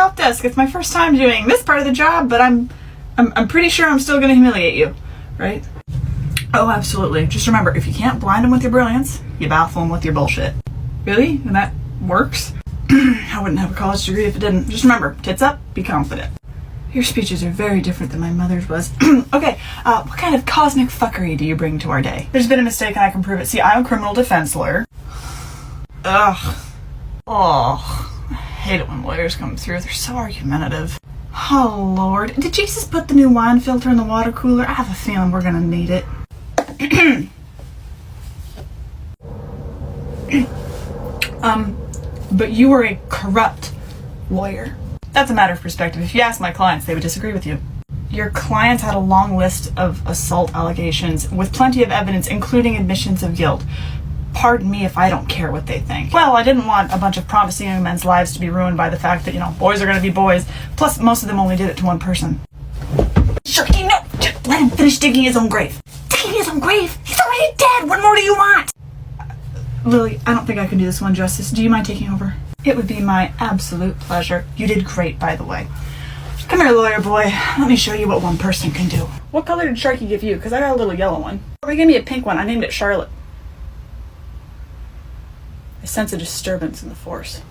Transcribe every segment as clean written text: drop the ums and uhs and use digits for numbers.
help desk. It's my first time doing this part of the job, but I'm pretty sure I'm still going to humiliate you, right? Oh, absolutely. Just remember, if you can't blind them with your brilliance, you baffle them with your bullshit. Really? And that works? I wouldn't have a college degree if it didn't. Just remember, tits up, be confident. Your speeches are very different than my mother's was. Okay, what kind of cosmic fuckery do you bring to our day? There's been a mistake and I can prove it. See, I'm a criminal defense lawyer. Ugh. Oh, I hate it when lawyers come through. They're so argumentative. Oh, Lord. Did Jesus put the new wine filter in the water cooler? I have a feeling we're gonna need it. But you are a corrupt lawyer. That's a matter of perspective. If you ask my clients, they would disagree with you. Your clients had a long list of assault allegations with plenty of evidence, including admissions of guilt. Pardon me if I don't care what they think. Well, I didn't want a bunch of promising young men's lives to be ruined by the fact that, boys are going to be boys. Plus, most of them only did it to one person. Sharky, no! Just let him finish digging his own grave. Digging his own grave? He's already dead! What more do you want? Lily, I don't think I can do this one justice. Do you mind taking over? It would be my absolute pleasure. You did great, by the way. Come here, lawyer boy. Let me show you what one person can do. What color did Sharky give you? Because I got a little yellow one. He gave me a pink one. I named it Charlotte. I sense a disturbance in the force.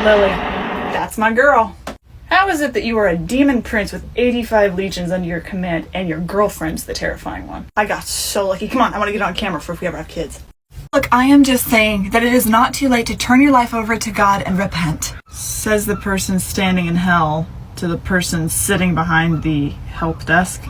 Lily, that's my girl. How is it that you are a demon prince with 85 legions under your command and your girlfriend's the terrifying one? I got so lucky. Come on, I want to get on camera for if we ever have kids. Look, I am just saying that it is not too late to turn your life over to God and repent. Says the person standing in hell to the person sitting behind the help desk.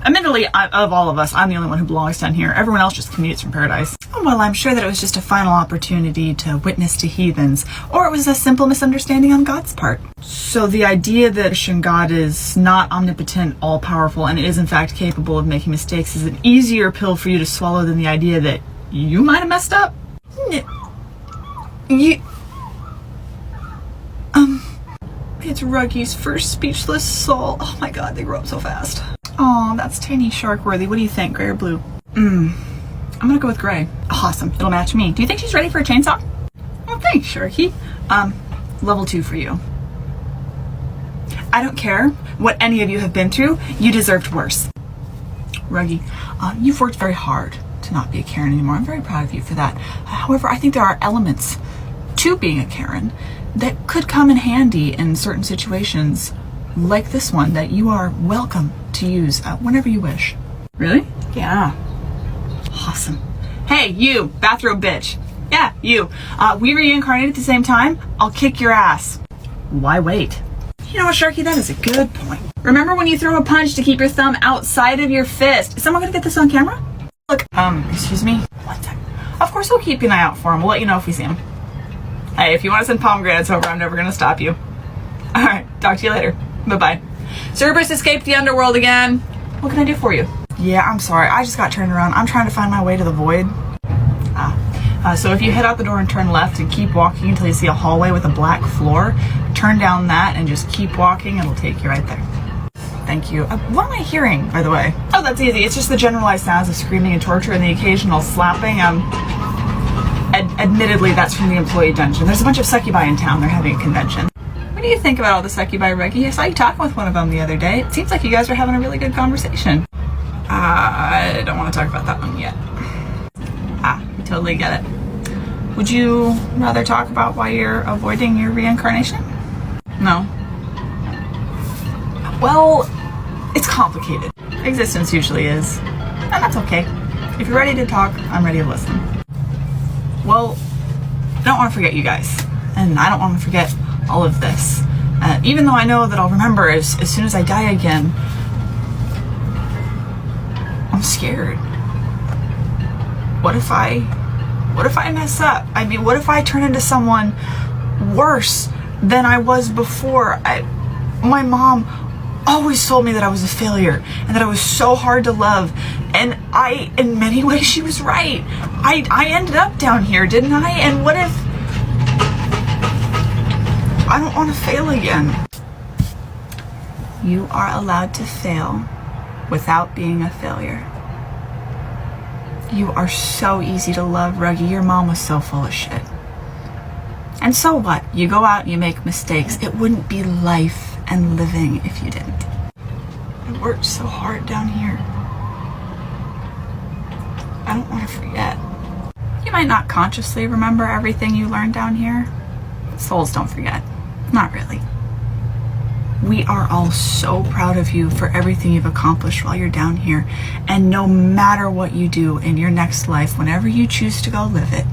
Admittedly, of all of us, I'm the only one who belongs down here. Everyone else just commutes from paradise. Well, I'm sure that it was just a final opportunity to witness to heathens, or it was a simple misunderstanding on God's part. So the idea that Christian God is not omnipotent, all-powerful, and is in fact capable of making mistakes is an easier pill for you to swallow than the idea that you might have messed up? It's Ruggy's first speechless soul. Oh my god, they grow up so fast. Oh, that's tiny shark worthy. What do you think, gray or blue? I'm gonna go with gray. Awesome, it'll match me. Do you think she's ready for a chainsaw? Oh, thanks, Sharky. Level 2 for you. I don't care what any of you have been through, you deserved worse. Ruggy, you've worked very hard to not be a Karen anymore. I'm very proud of you for that. However, I think there are elements to being a Karen that could come in handy in certain situations like this one that you are welcome to use whenever you wish. Really? Yeah. Awesome. Hey, you, bathrobe bitch. Yeah, you. We reincarnated at the same time? I'll kick your ass. Why wait? You know what, Sharky? That is a good point. Remember when you throw a punch to keep your thumb outside of your fist? Is someone gonna get this on camera? Look, excuse me? One sec. Of course we'll keep an eye out for him. We'll let you know if we see him. Hey, if you want to send pomegranates over, I'm never gonna stop you. Alright, talk to you later. Bye-bye. Cerberus escaped the underworld again. What can I do for you? Yeah, I'm sorry. I just got turned around. I'm trying to find my way to the void. So if you head out the door and turn left and keep walking until you see a hallway with a black floor, turn down that and just keep walking. It'll take you right there. Thank you. What am I hearing, by the way? Oh, that's easy. It's just the generalized sounds of screaming and torture and the occasional slapping. Admittedly, that's from the employee dungeon. There's a bunch of succubi in town. They're having a convention. What do you think about all the succubi, Reggie? I saw you talking with one of them the other day. It seems like you guys are having a really good conversation. I don't want to talk about that one yet. We totally get it. Would you rather talk about why you're avoiding your reincarnation? No. Well, it's complicated. Existence usually is. And that's okay. If you're ready to talk, I'm ready to listen. Well, I don't want to forget you guys. And I don't want to forget all of this. Even though I know that I'll remember as soon as I die again, I'm scared. What if I mess up? I mean, what if I turn into someone worse than I was before? My mom always told me that I was a failure and that I was so hard to love. And in many ways, she was right. I ended up down here, didn't I? And what if I don't want to fail again? You are allowed to fail without being a failure. You are so easy to love, Ruggy. Your mom was so full of shit. And so what? You go out and you make mistakes. It wouldn't be life and living if you didn't. I worked so hard down here. I don't want to forget. You might not consciously remember everything you learned down here. Souls don't forget. Not really. We are all so proud of you for everything you've accomplished while you're down here. And no matter what you do in your next life, whenever you choose to go live it,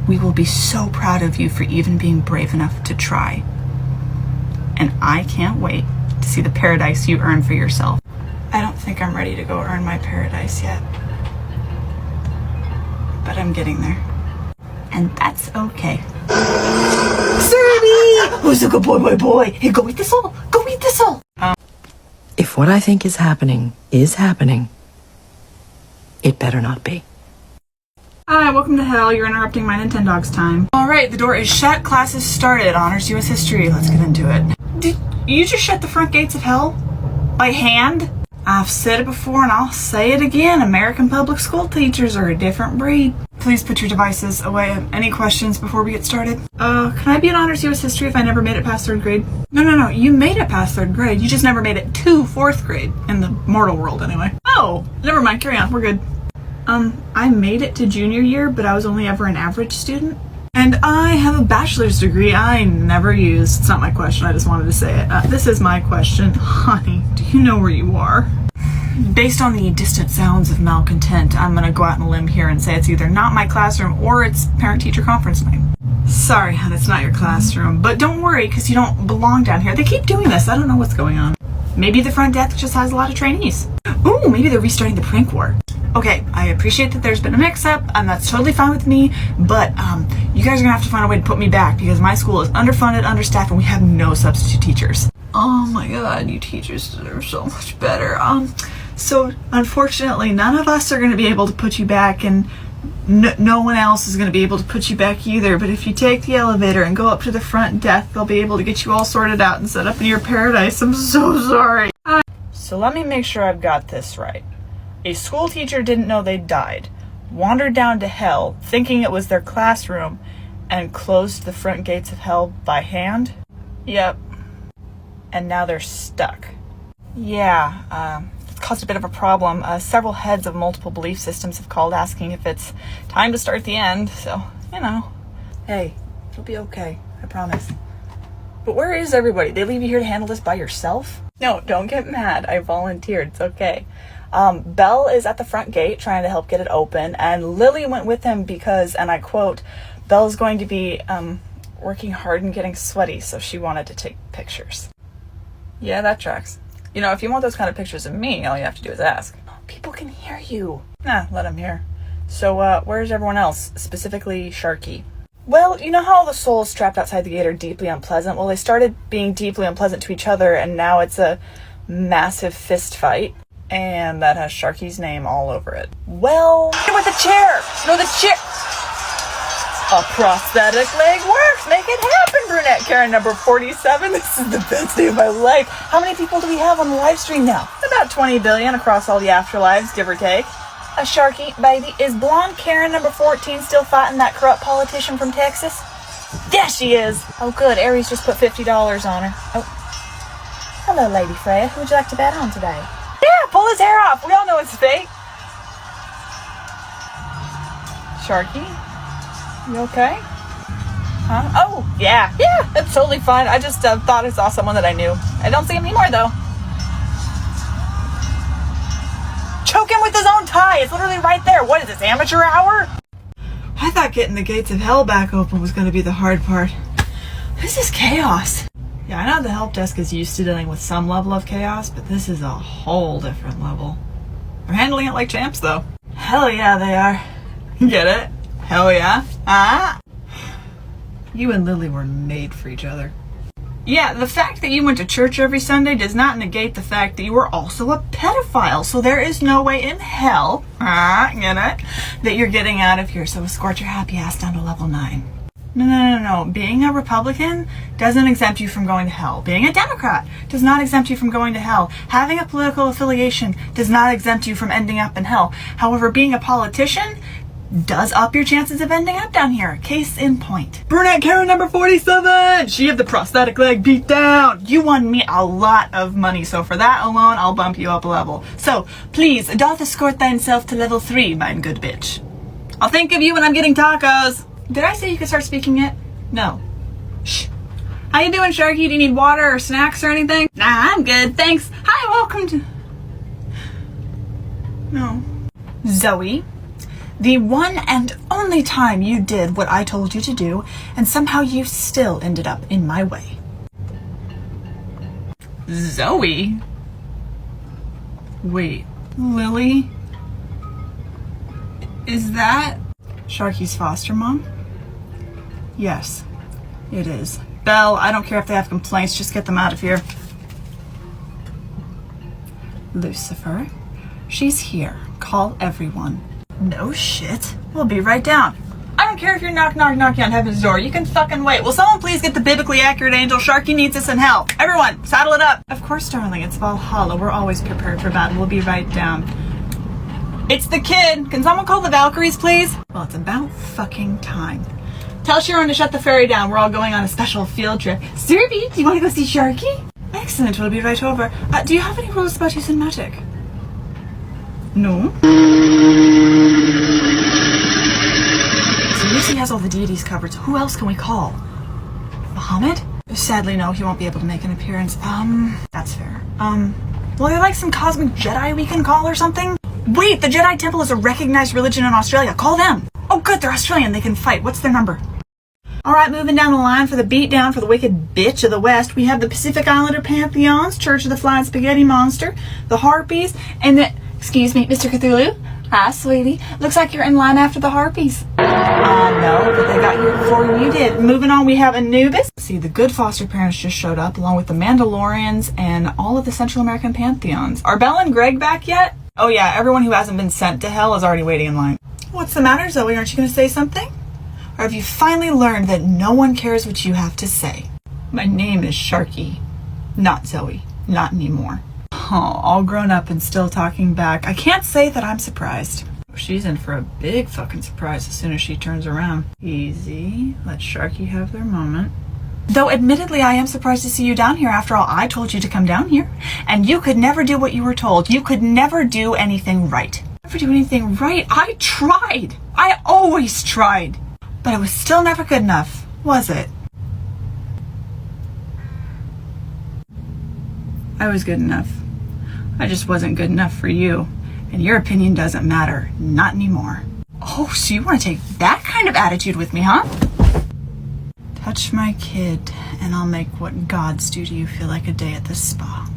we will be so proud of you for even being brave enough to try. And I can't wait to see the paradise you earn for yourself. I don't think I'm ready to go earn my paradise yet. But I'm getting there. And that's okay. Serby! Who's a good boy? Hey, go eat this all. Go eat this all. If what I think is happening, it better not be. Hi, welcome to hell. You're interrupting my Nintendogs time. All right, the door is shut. Class is started. Honors U.S. History. Let's get into it. Did you just shut the front gates of hell? By hand? I've said it before and I'll say it again. American public school teachers are a different breed. Please put your devices away. Any questions before we get started? Can I be an honors U.S. History if I never made it past 3rd grade? No. You made it past 3rd grade. You just never made it to 4th grade. In the mortal world, anyway. Oh, never mind. Carry on. We're good. I made it to junior year, but I was only ever an average student. And I have a bachelor's degree I never used. It's not my question. I just wanted to say it. This is my question. Honey, do you know where you are? Based on the distant sounds of malcontent, I'm gonna go out on a limb here and say it's either not my classroom or it's parent-teacher conference night. Sorry, hon, it's not your classroom, but don't worry, because you don't belong down here. They keep doing this. I don't know what's going on. Maybe the front desk just has a lot of trainees. Ooh, maybe they're restarting the prank war. Okay, I appreciate that there's been a mix-up, and that's totally fine with me, but you guys are gonna have to find a way to put me back, because my school is underfunded, understaffed, and we have no substitute teachers. Oh my god, you teachers deserve so much better. So unfortunately, none of us are going to be able to put you back, and no one else is going to be able to put you back either. But if you take the elevator and go up to the front desk, they'll be able to get you all sorted out and set up in your paradise. I'm so sorry. So let me make sure I've got this right. A school teacher didn't know they died, wandered down to hell thinking it was their classroom, and closed the front gates of hell by hand? Yep. And now they're stuck. Yeah, it's caused a bit of a problem. Several heads of multiple belief systems have called asking if it's time to start the end, so, you know. Hey, it'll be okay, I promise. But where is everybody? They leave you here to handle this by yourself? No, don't get mad. I volunteered, it's okay. Belle is at the front gate trying to help get it open, and Lily went with him because, and I quote, Belle's going to be, working hard and getting sweaty, so she wanted to take pictures. Yeah, that tracks. You know, if you want those kind of pictures of me, all you have to do is ask. People can hear you. Nah, let them hear. So, where's everyone else? Specifically, Sharky. Well, you know how all the souls trapped outside the gate are deeply unpleasant? Well, they started being deeply unpleasant to each other, and now it's a massive fist fight. And that has Sharky's name all over it. Well, with the chair! No, the chair! A prosthetic leg works! Make it happen, brunette Karen number 47. This is the best day of my life. How many people do we have on the live stream now? About 20 billion across all the afterlives, give or take. A Sharky, baby, is blonde Karen number 14 still fighting that corrupt politician from Texas? Yeah, she is. Oh, good. Aries just put $50 on her. Oh. Hello, Lady Freya. Who would you like to bet on today? Yeah, pull his hair off. We all know it's fake. Sharky? You okay? Huh? Oh, yeah, that's totally fine. I just thought I saw someone that I knew. I don't see him anymore, though. Choke him with his own tie. It's literally right there. What is this, amateur hour? I thought getting the gates of hell back open was going to be the hard part. This is chaos. Yeah, I know the help desk is used to dealing with some level of chaos, but this is a whole different level. They're handling it like champs, though. Hell yeah, they are. Get it? Hell yeah. Ah! You and Lily were made for each other. Yeah, the fact that you went to church every Sunday does not negate the fact that you were also a pedophile. So there is no way in hell, get it, that you're getting out of here. So escort your happy ass down to level 9. No. Being a Republican doesn't exempt you from going to hell. Being a Democrat does not exempt you from going to hell. Having a political affiliation does not exempt you from ending up in hell. However, being a politician does up your chances of ending up down here. Case in point. Brunette Karen number 47! She had the prosthetic leg beat down. You won me a lot of money, so for that alone, I'll bump you up a level. So, please, doth escort thyself to level 3, mine good bitch. I'll think of you when I'm getting tacos. Did I say you could start speaking yet? No. Shh. How you doing, Sharky? Do you need water or snacks or anything? Nah, I'm good, thanks. Hi, welcome to... No. Zoe, the one and only time you did what I told you to do, and somehow you still ended up in my way. Zoe? Wait, Lily? Is that Sharky's foster mom? Yes, it is. Belle, I don't care if they have complaints, just get them out of here. Lucifer, she's here. Call everyone. No shit. We'll be right down. I don't care if you're knocking on heaven's door. You can fucking wait. Will someone please get the biblically accurate angel? Sharky needs us in help. Everyone, saddle it up. Of course, darling. It's Valhalla. We're always prepared for battle. We'll be right down. It's the kid. Can someone call the Valkyries, please? Well, it's about fucking time. Tell Sharon to shut the ferry down. We're all going on a special field trip. Serby, do you want to go see Sharky? Excellent. We'll be right over. Do you have any rules about using magic? No. So Lucy has all the deities covered, so who else can we call? Muhammad? Sadly, no, he won't be able to make an appearance. That's fair. Well, there like some cosmic Jedi we can call or something? Wait, the Jedi Temple is a recognized religion in Australia. Call them. Oh good, they're Australian, they can fight. What's their number? Alright, moving down the line for the beatdown for the wicked bitch of the West, we have the Pacific Islander Pantheons, Church of the Flying Spaghetti Monster, the Harpies, and the... Excuse me, Mr. Cthulhu? Hi, sweetie. Looks like you're in line after the Harpies. No, but they got here before you did. Moving on, we have Anubis. See, the good foster parents just showed up, along with the Mandalorians and all of the Central American Pantheons. Are Belle and Greg back yet? Oh yeah, everyone who hasn't been sent to hell is already waiting in line. What's the matter, Zoe? Aren't you going to say something? Or have you finally learned that no one cares what you have to say? My name is Sharky. Not Zoe. Not anymore. Oh, all grown up and still talking back. I can't say that I'm surprised. She's in for a big fucking surprise as soon as she turns around. Easy. Let Sharky have their moment. Though admittedly, I am surprised to see you down here. After all, I told you to come down here. And you could never do what you were told. You could never do anything right. Never do anything right? I tried. I always tried. But it was still never good enough, was it? I was good enough. I just wasn't good enough for you. And your opinion doesn't matter. Not anymore. Oh, so you want to take that kind of attitude with me, huh? Touch my kid, and I'll make what gods do to you feel like a day at the spa.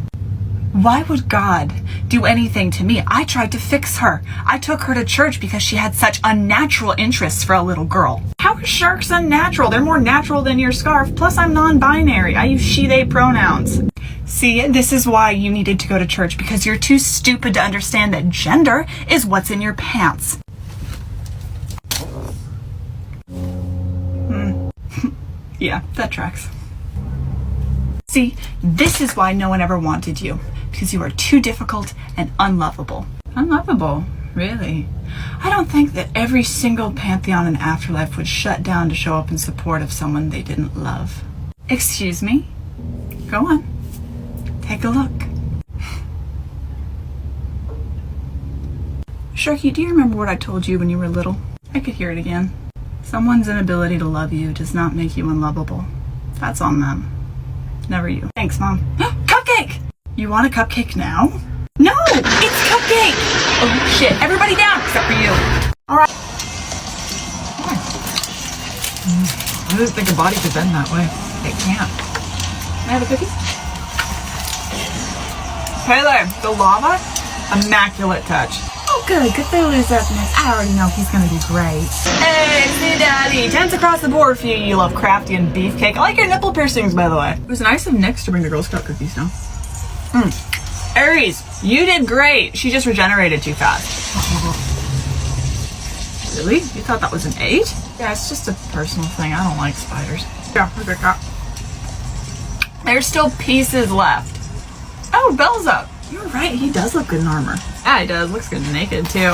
Why would God do anything to me? I tried to fix her. I took her to church because she had such unnatural interests for a little girl. How are sharks unnatural? They're more natural than your scarf. Plus, I'm non-binary. I use she, they pronouns. See, this is why you needed to go to church, because you're too stupid to understand that gender is what's in your pants. Yeah, that tracks. See, this is why no one ever wanted you. Because you are too difficult and unlovable. Unlovable? Really? I don't think that every single pantheon in Afterlife would shut down to show up in support of someone they didn't love. Excuse me? Go on. Take a look. Sharky, do you remember what I told you when you were little? I could hear it again. Someone's inability to love you does not make you unlovable. That's on them. Never you. Thanks, Mom. Cupcake! You want a cupcake now? No! It's cupcake! Oh, shit. Everybody down except for you. Alright. I didn't think a body could bend that way. It can't. Can I have a cookie? Taylor, the lava? Immaculate touch. Oh, good. Cthulhu's up next. I already know he's gonna be great. Hey, see daddy. 10s across the board for you, you love crafty and beefcake. I like your nipple piercings, by the way. It was nice of Nyx to bring the Girl Scout cookies down. Aries, you did great. She just regenerated too fast. Really? You thought that was an 8? Yeah, it's just a personal thing. I don't like spiders. Yeah, okay, cat. There's still pieces left. Oh, Belle's up. You're right. He does look good in armor. Yeah, he does. Looks good naked, too.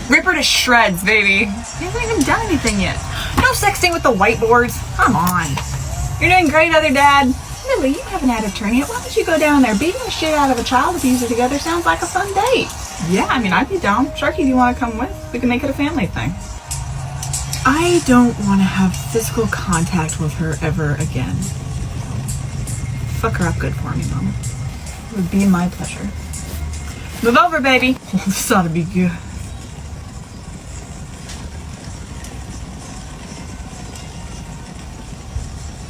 Rip her to shreds, baby. He hasn't even done anything yet. No sexting with the whiteboards. Come on. You're doing great, other dad. Lily, you haven't had a turn yet. Why don't you go down there? Beating the shit out of a child abuser together sounds like a fun date. Yeah, I mean, I'd be down. Sharky, do you want to come with? We can make it a family thing. I don't want to have physical contact with her ever again. Fuck her up good for me, Mom. It would be my pleasure. Move over, baby. This ought to be good.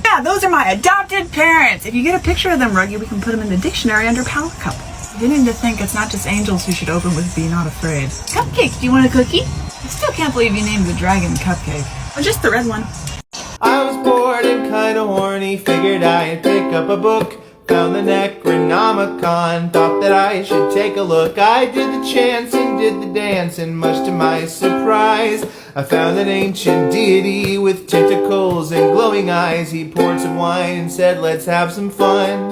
Yeah, those are my adopted parents. If you get a picture of them, Ruggie, we can put them in the dictionary under power couples. Beginning to think it's not just angels who should open with "Be Not Afraid." Cupcake, do you want a cookie? I still can't believe you named the dragon Cupcake. Or just the red one. I was bored and kinda horny, figured I'd pick up a book. Found the Necronomicon, thought that I should take a look. I did the chants and did the dance, and much to my surprise, I found an ancient deity with tentacles and glowing eyes. He poured some wine and said, let's have some fun.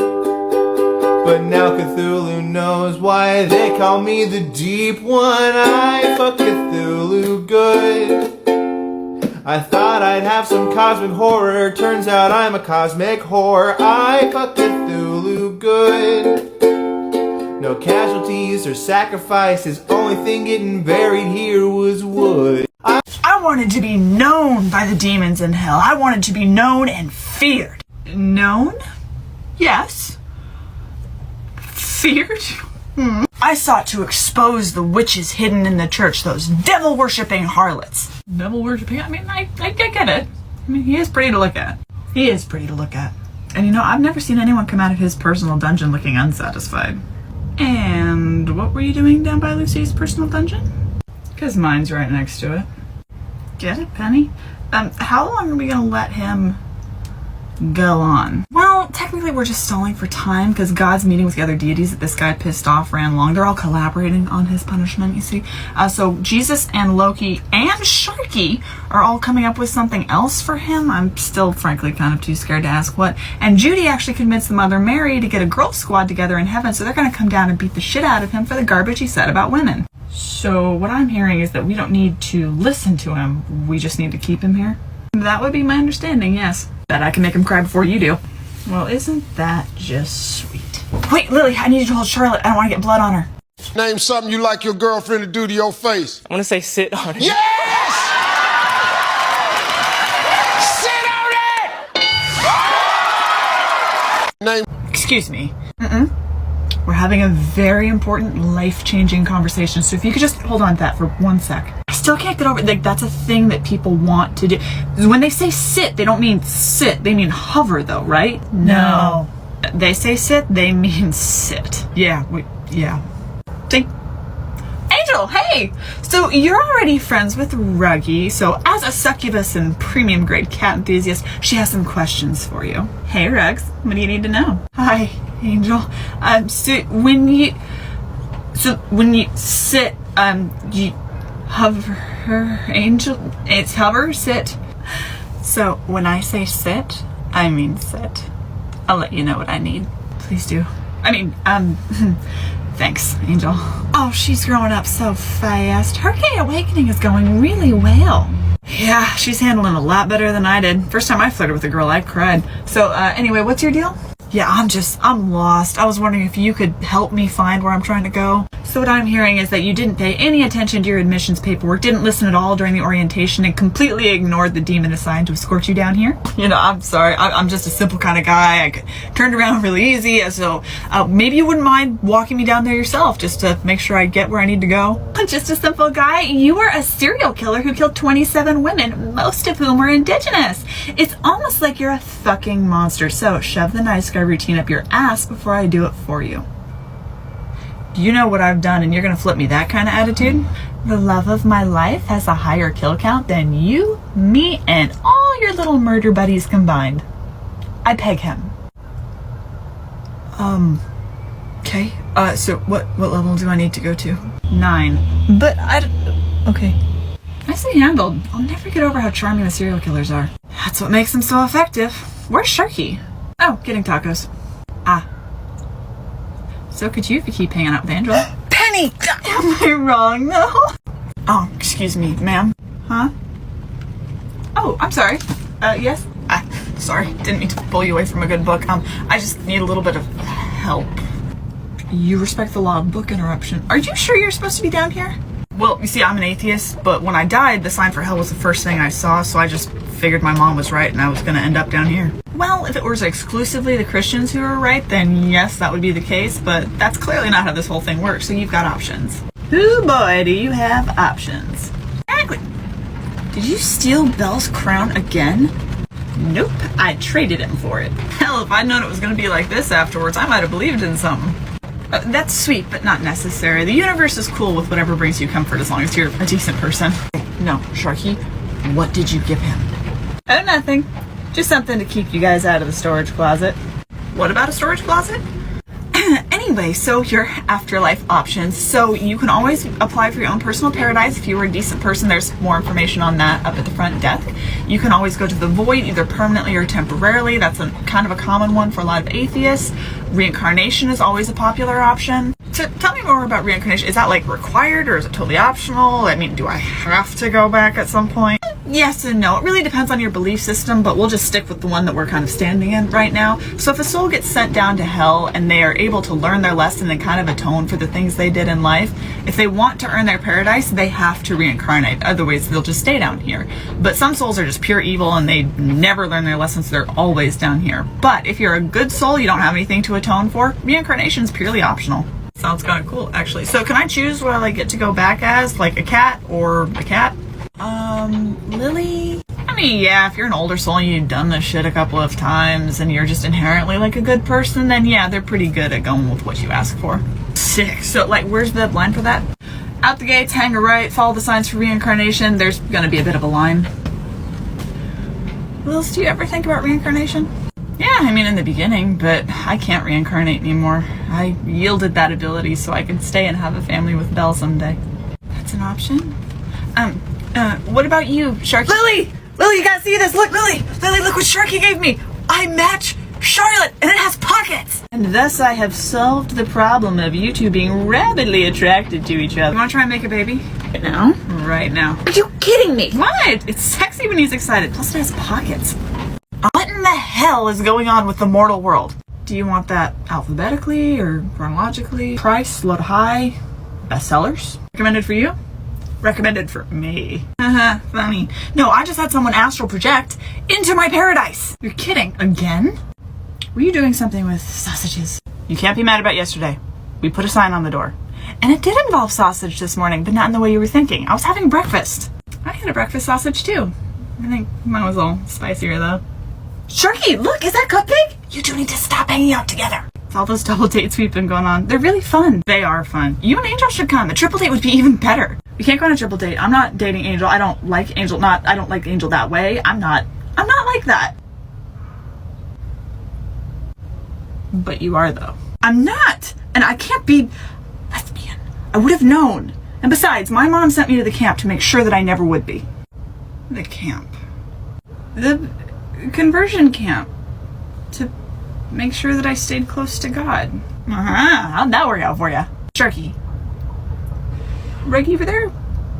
But now Cthulhu knows why they call me the Deep One. I fuck Cthulhu good. I thought I'd have some cosmic horror, turns out I'm a cosmic whore. I fuck Cthulhu good. No casualties or sacrifices, only thing getting buried here was wood. I wanted to be known by the demons in hell. I wanted to be known and feared. Known? Yes. Feared? I sought to expose the witches hidden in the church, those devil-worshipping harlots. Devil-worshipping? I mean, I get it. I mean, he is pretty to look at. He is pretty to look at. And you know, I've never seen anyone come out of his personal dungeon looking unsatisfied. And what were you doing down by Lucy's personal dungeon? Because mine's right next to it. Get it, Penny? How long are we gonna let him go on? Well, technically we're just stalling for time because God's meeting with the other deities that this guy pissed off ran long. They're all collaborating on his punishment, you see. So Jesus and Loki and Sharky are all coming up with something else for him. I'm still frankly kind of too scared to ask what. And Judy actually convinced the Mother Mary to get a girl squad together in heaven, so they're gonna come down and beat the shit out of him for the garbage he said about women. So what I'm hearing is that we don't need to listen to him, we just need to keep him here. That would be my understanding, yes. That I can make him cry before you do. Well, isn't that just sweet? Wait, Lily, I need you to hold Charlotte. I don't want to get blood on her. Name something you like your girlfriend to do to your face. I want to say sit on it. Yes! Sit on it! Name. Excuse me. We're having a very important, life-changing conversation, so if you could just hold on to that for 1 sec. I still can't get over, like, that's a thing that people want to do. When they say sit, they don't mean sit, they mean hover though, right? No. They say sit, they mean sit. Yeah, yeah. See? Angel, hey! So you're already friends with Ruggie, so as a succubus and premium grade cat enthusiast, she has some questions for you. Hey Rugs, what do you need to know? Hi, Angel. So when you sit, you hover, Angel, it's hover, sit. So when I say sit, I mean sit. I'll let you know what I need. Please do. I mean, thanks, Angel. Oh, she's growing up so fast. Her gay awakening is going really well. Yeah, she's handling a lot better than I did. First time I flirted with a girl, I cried. So, anyway, what's your deal? Yeah, I'm lost. I was wondering if you could help me find where I'm trying to go. So what I'm hearing is that you didn't pay any attention to your admissions paperwork, didn't listen at all during the orientation, and completely ignored the demon assigned to escort you down here. You know, I'm sorry. I'm just a simple kind of guy. I turned around really easy, so maybe you wouldn't mind walking me down there yourself just to make sure I get where I need to go. I'm just a simple guy. You were a serial killer who killed 27 women, most of whom were indigenous. It's almost like you're a fucking monster. So shove the nice guy routine up your ass before I do it for you. You know what I've done and you're gonna flip me that kind of attitude? The love of my life has a higher kill count than you, me, and all your little murder buddies combined. I peg him. Okay. So what level do I need to go to? 9. But okay. Nicely handled. I'll never get over how charming the serial killers are. That's what makes them so effective. Where's Sharky? Oh, getting tacos. So could you if you keep hanging out with Angela. Penny! Am I wrong, though? Oh, excuse me, ma'am. Huh? Oh, I'm sorry. Yes? Sorry, didn't mean to pull you away from a good book. I just need a little bit of help. You respect the law of book interruption. Are you sure you're supposed to be down here? Well, you see, I'm an atheist, but when I died, the sign for hell was the first thing I saw, so I just figured my mom was right and I was gonna end up down here. Well, if it was exclusively the Christians who were right, then yes, that would be the case, but that's clearly not how this whole thing works, so you've got options. Oh boy, do you have options. Exactly. Did you steal Belle's crown again? Nope, I traded him for it. Hell, if I'd known it was gonna be like this afterwards, I might have believed in something. That's sweet, but not necessary. The universe is cool with whatever brings you comfort as long as you're a decent person. No, Sharky, what did you give him? Oh, nothing. Just something to keep you guys out of the storage closet. What about a storage closet? Anyway, so your afterlife options. So you can always apply for your own personal paradise. If you were a decent person, there's more information on that up at the front desk. You can always go to the void, either permanently or temporarily. That's kind of a common one for a lot of atheists. Reincarnation is always a popular option. So tell me more about reincarnation. Is that like required or is it totally optional? I mean, do I have to go back at some point? Yes and no. It really depends on your belief system, but we'll just stick with the one that we're kind of standing in right now. So if a soul gets sent down to hell and they are able to learn their lesson and kind of atone for the things they did in life, if they want to earn their paradise, they have to reincarnate. Otherwise, they'll just stay down here. But some souls are just pure evil and they never learn their lessons, so they're always down here. But if you're a good soul, you don't have anything to atone for, reincarnation is purely optional. Sounds kind of cool, actually. So can I choose what I get to go back as, like a cat or a cat? Lily? I mean, yeah, if you're an older soul and you've done this shit a couple of times and you're just inherently like a good person, then yeah, they're pretty good at going with what you ask for. Sick. So, like, where's the line for that? Out the gates, hang a right, follow the signs for reincarnation. There's gonna be a bit of a line. Lils, do you ever think about reincarnation? Yeah, I mean, in the beginning, but I can't reincarnate anymore. I yielded that ability so I could stay and have a family with Belle someday. That's an option? What about you, Sharky? Lily! Lily, you gotta see this! Look, Lily! Lily, look what Sharky gave me! I match Charlotte, and it has pockets! And thus I have solved the problem of you two being rabidly attracted to each other. You wanna try and make a baby? Right now? Right now. Are you kidding me? What? It's sexy when he's excited. Plus it has pockets. What in the hell is going on with the mortal world? Do you want that alphabetically or chronologically? Price, low to high, bestsellers? Recommended for you? Recommended for me. Haha, funny. No, I just had someone astral project into my paradise. You're kidding. Again? Were you doing something with sausages? You can't be mad about yesterday. We put a sign on the door. And it did involve sausage this morning, but not in the way you were thinking. I was having breakfast. I had a breakfast sausage too. I think mine was a little spicier though. Sharky, look, is that Cupcake? You two need to stop hanging out together. It's all those double dates we've been going on. They're really fun. They are fun. You and Angel should come. A triple date would be even better. We can't go on a triple date. I'm not dating Angel. I don't like Angel. I don't like Angel that way. I'm not like that. But you are though. I'm not. And I can't be lesbian. I would have known. And besides, my mom sent me to the camp to make sure that I never would be. The camp. The conversion camp. To make sure that I stayed close to God. How'd that work out for you? Sharky. Reggie, were there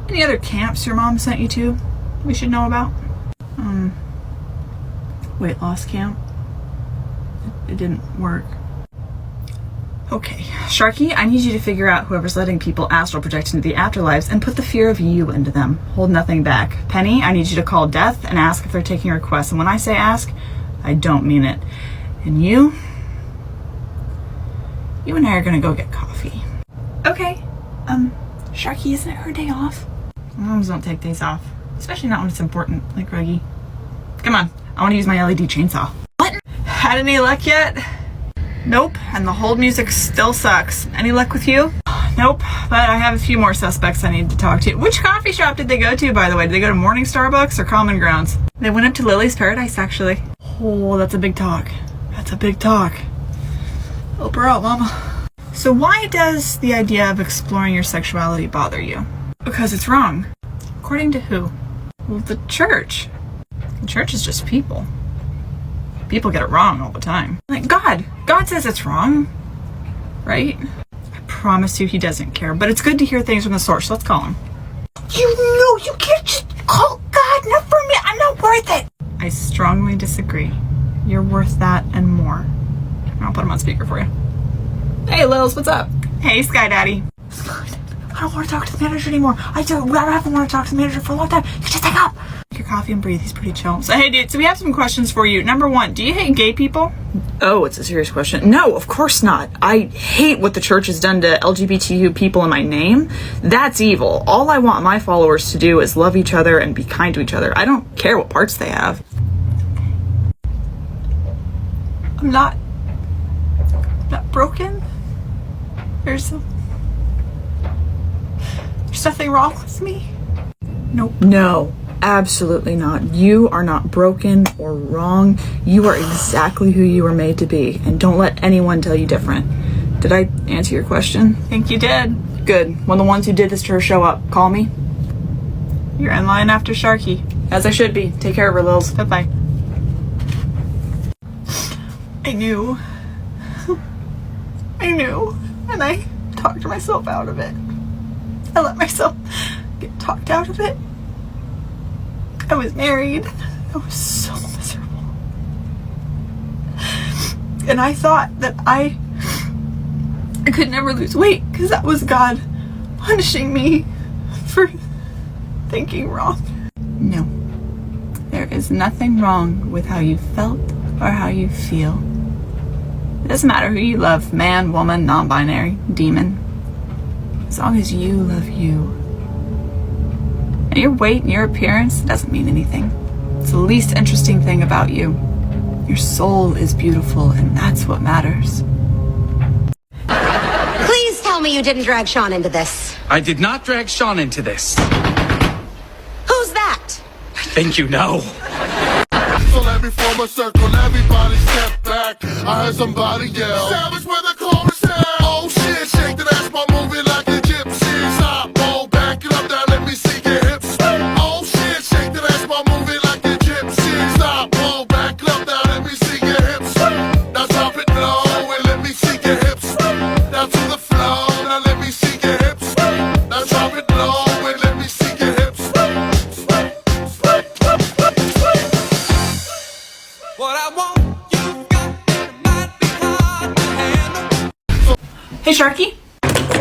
any other camps your mom sent you to we should know about? Weight loss camp. It didn't work. Okay, Sharky, I need you to figure out whoever's letting people astral project into the afterlives and put the fear of you into them. Hold nothing back. Penny, I need you to call Death and ask if they're taking requests. And when I say ask, I don't mean it. And you and I are gonna go get coffee. Okay. Sharky, isn't it her day off? Moms don't take days off. Especially not when it's important, like Reggie. Come on, I want to use my LED chainsaw. What? Had any luck yet? Nope, and the hold music still sucks. Any luck with you? Nope, but I have a few more suspects I need to talk to. Which coffee shop did they go to, by the way? Did they go to Morning Starbucks or Common Grounds? They went up to Lily's Paradise, actually. Oh, that's a big talk. That's a big talk. Help her out, mama. So why does the idea of exploring your sexuality bother you? Because it's wrong. According to who? Well, the church. The church is just people. People get it wrong all the time. Like God. God says it's wrong. Right? I promise you he doesn't care. But it's good to hear things from the source. Let's call him. You know you can't just call God, not for me. I'm not worth it. I strongly disagree. You're worth that and more. I'll put him on speaker for you. Hey, Lils, what's up? Hey, Sky Daddy. I don't want to talk to the manager anymore. I haven't wanted to talk to the manager for a long time. You just hang up. Your coffee and breathe. He's pretty chill. So, hey, dude, so we have some questions for you. Number one, do you hate gay people? Oh, it's a serious question. No, of course not. I hate what the church has done to LGBTQ people in my name. That's evil. All I want my followers to do is love each other and be kind to each other. I don't care what parts they have. I'm not broken. There's nothing wrong with me. Nope. No, absolutely not. You are not broken or wrong. You are exactly who you were made to be, and don't let anyone tell you different. Did I answer your question? I think you did. Good. When the ones who did this to her show up, call me. You're in line after Sharky. As I should be. Take care of her, Lils. Bye-bye. I knew, and I talked myself out of it. I let myself get talked out of it. I was married. I was so miserable. And I thought that I could never lose weight because that was God punishing me for thinking wrong. No, there is nothing wrong with how you felt or how you feel. It doesn't matter who you love, man, woman, non-binary, demon. As long as you love you. And your weight and your appearance doesn't mean anything. It's the least interesting thing about you. Your soul is beautiful, and that's what matters. Please tell me you didn't drag Sean into this. I did not drag Sean into this. Who's that? I think you know. So let me form a circle, everybody step back. I heard somebody yell, Savage with a chorus now. Oh shit, shake that ass, my movie like a gypsy. Stop, roll back it up, now let me see your hips. Oh shit, shake that ass, my movie like a gypsy. Stop, roll back it up, now let me see your hips. Now drop it low and let me see your hips. Now to the floor, now let me see your hips. Now drop it low and let me see your hips. What I want, you got, it might be hard to handle. Hey, Sharky.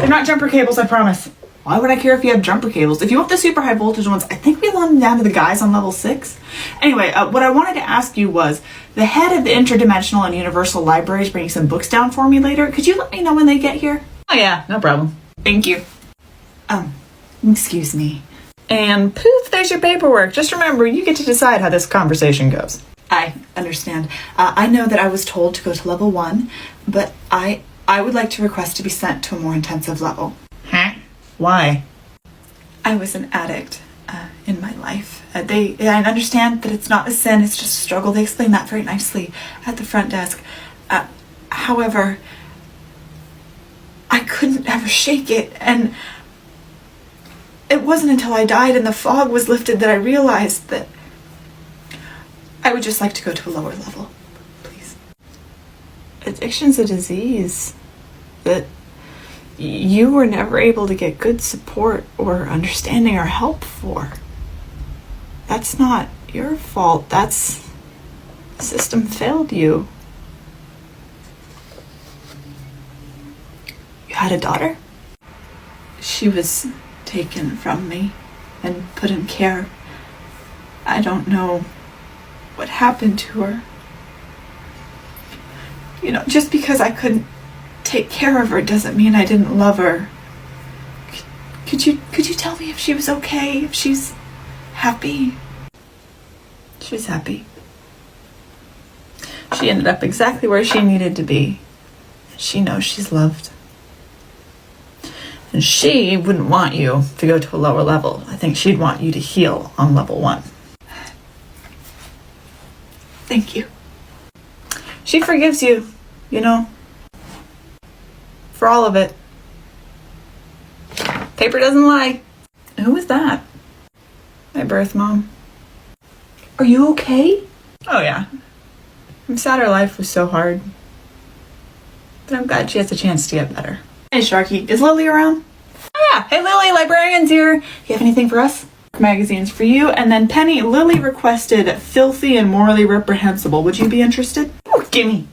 They're not jumper cables, I promise. Why would I care if you have jumper cables? If you want the super high voltage ones, I think we loaned them down to the guys on level 6. Anyway, what I wanted to ask you was, the head of the Interdimensional and Universal Library is bringing some books down for me later. Could you let me know when they get here? Oh yeah, no problem. Thank you. Excuse me. And poof, there's your paperwork. Just remember, you get to decide how this conversation goes. I understand. I know that I was told to go to level 1, but I would like to request to be sent to a more intensive level. Huh? Why? I was an addict in my life. I understand that it's not a sin, it's just a struggle. They explained that very nicely at the front desk. However, I couldn't ever shake it, and it wasn't until I died and the fog was lifted that I realized that I would just like to go to a lower level, please. Addiction's a disease that you were never able to get good support or understanding or help for. That's not your fault. The system failed you. You had a daughter? She was taken from me and put in care. I don't know what happened to her. You know, just because I couldn't take care of her doesn't mean I didn't love her. Could you tell me if she was okay, if she's happy? She's happy. She ended up exactly where she needed to be. She knows she's loved. And she wouldn't want you to go to a lower level. I think she'd want you to heal on level 1. Thank you. She forgives you, you know, for all of it. Paper doesn't lie. Who was that? My birth mom. Are you okay? Oh yeah. I'm sad her life was so hard. But I'm glad she has a chance to get better. Hey Sharky, is Lily around? Oh yeah. Hey, Lily, librarian's here. You have anything for us? Magazines for you. And then Penny, Lily requested Filthy and Morally Reprehensible. Would you be interested? Oh, gimme.